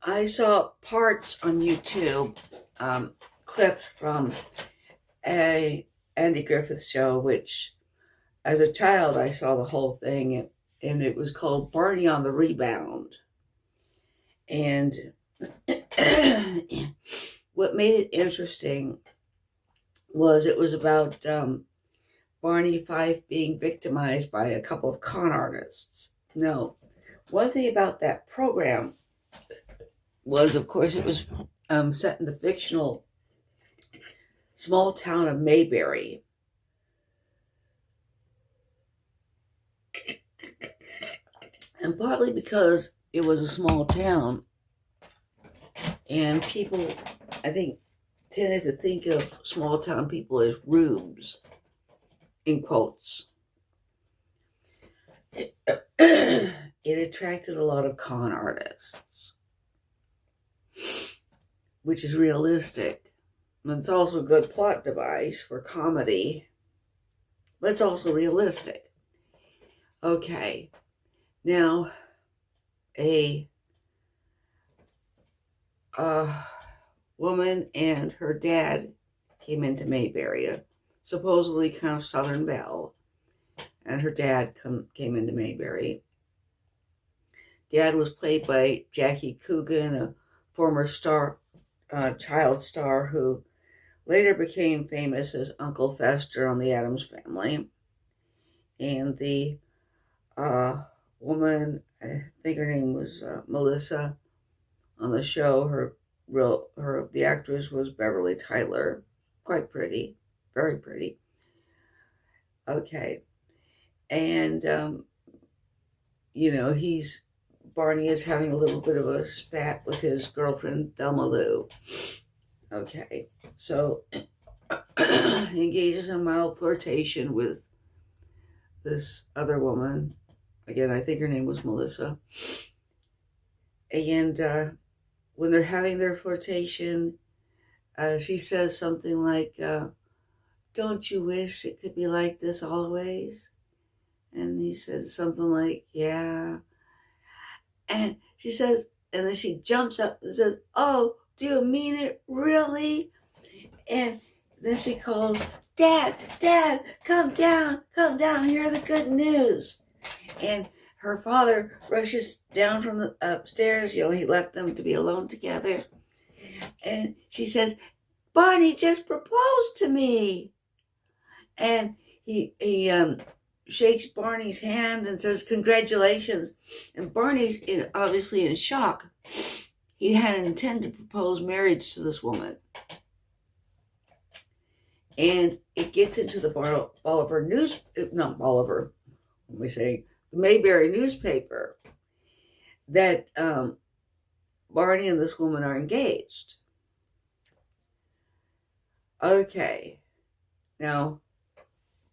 I saw parts on YouTube, clips from a Andy Griffith show, which as a child I saw the whole thing, and it was called Barney on the Rebound. And what made it interesting was it was about Barney Fife being victimized by a couple of con artists. No, one thing about that program was, of course, it was set in the fictional small town of Mayberry. And partly because it was a small town, and people, I think, tended to think of small town people as rubes, in quotes. It attracted a lot of con artists, which is realistic. And it's also a good plot device for comedy, but it's also realistic. Okay, now a woman and her dad came into Mayberry, supposedly kind of Southern Belle, and her dad came into Mayberry. Dad was played by Jackie Coogan, a former child star who later became famous as Uncle Fester on The Addams Family. And the woman, I think her name was Melissa on the show. The actress was Beverly Tyler, quite pretty, very pretty. Okay, and Barney is having a little bit of a spat with his girlfriend Thelma Lou. Okay, so he engages in mild flirtation with this other woman. Again, I think her name was Melissa. And when they're having their flirtation, she says something like, "Don't you wish it could be like this always?" And he says something like, "Yeah." And she says, and then she jumps up and says, "Oh, do you mean it really?" And then she calls, "Dad, Dad, come down, hear the good news." And her father rushes down from the upstairs. He left them to be alone together. And she says, "Barney just proposed to me." And he shakes Barney's hand and says, "Congratulations." And Barney's obviously in shock. He hadn't intended to propose marriage to this woman. And it gets into the the Mayberry newspaper that Barney and this woman are engaged. Okay, now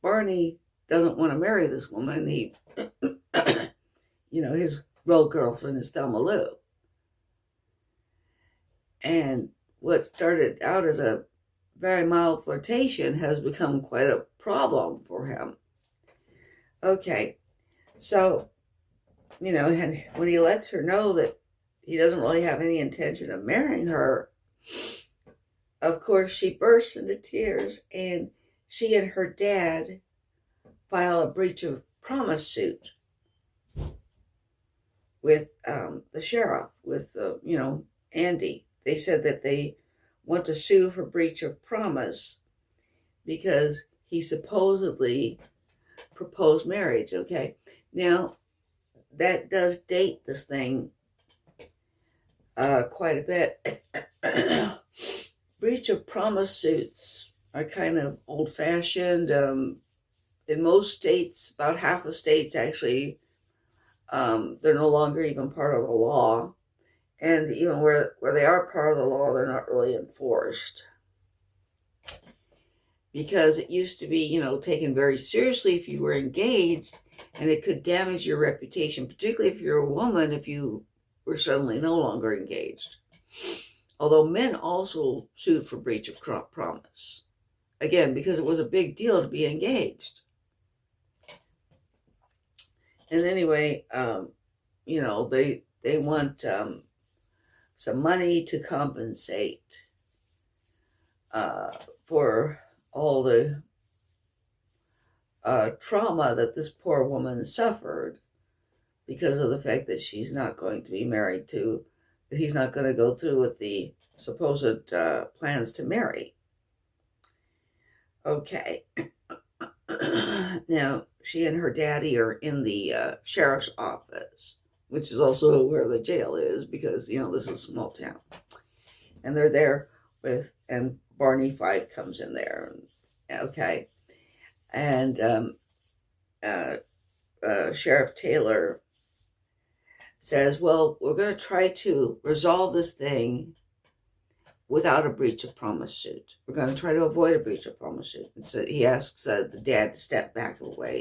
Barney doesn't want to marry this woman. He, his real girlfriend is Thelma Lou. And what started out as a very mild flirtation has become quite a problem for him. Okay, so, and when he lets her know that he doesn't really have any intention of marrying her, of course, she bursts into tears, and she and her dad file a breach of promise suit with the sheriff, with, Andy. They said that they want to sue for breach of promise because he supposedly proposed marriage. Okay, now that does date this thing quite a bit. Breach of promise suits are kind of old-fashioned. In most states, about half of states actually, they're no longer even part of the law. And even where they are part of the law, they're not really enforced. Because it used to be, taken very seriously if you were engaged, and it could damage your reputation, particularly if you're a woman, if you were suddenly no longer engaged. Although men also sued for breach of promise. Again, because it was a big deal to be engaged. And anyway, they want some money to compensate for all the trauma that this poor woman suffered because of the fact that she's not going to be married to, that he's not going to go through with the supposed plans to marry. Okay. Now, she and her daddy are in the sheriff's office, which is also where the jail is because, you know, this is a small town. And they're there and Barney Fife comes in there. Okay. And Sheriff Taylor says, well, we're going to try to resolve this thing without a breach of promise suit. We're going to try to avoid a breach of promise suit. And so he asks the dad to step back away.